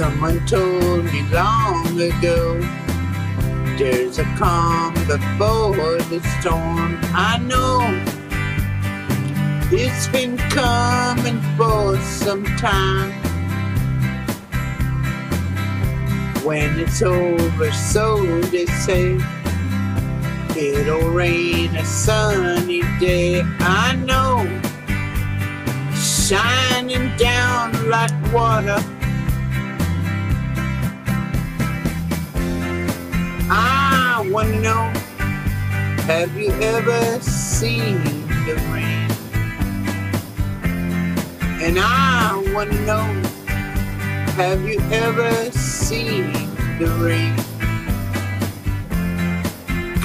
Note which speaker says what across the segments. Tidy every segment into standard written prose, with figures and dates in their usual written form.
Speaker 1: Someone told me long ago, there's a calm before the storm. I know it's been coming for some time. When it's over, so they say, it'll rain a sunny day. I know, shining down like water. I wanna know, have you ever seen the rain? And I wanna know, have you ever seen the rain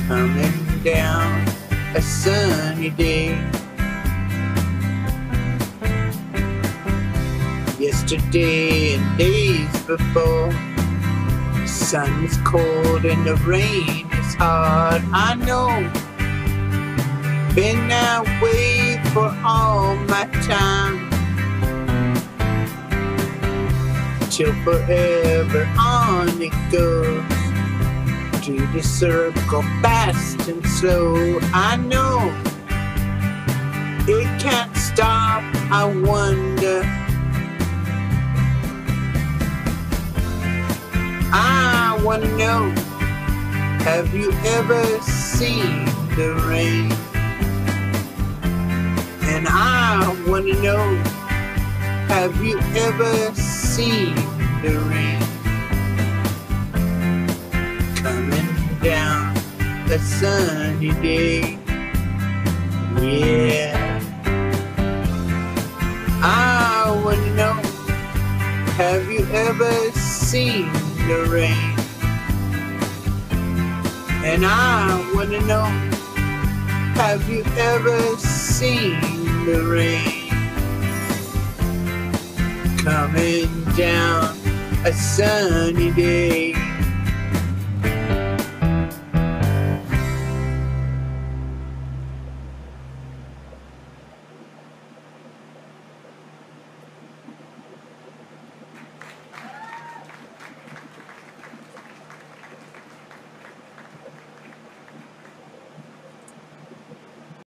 Speaker 1: coming down a sunny day? Yesterday and days before, the sun is cold and the rain is hard. I know, been that way for all my time, till forever on it goes, through the circle fast and slow. I know, it can't stop. I wonder, I wanna know, have you ever seen the rain? And I wanna know, have you ever seen the rain coming down a sunny day? Yeah, I wanna know, have you ever seen the rain? And I wanna know, have you ever seen the rain coming down a sunny day?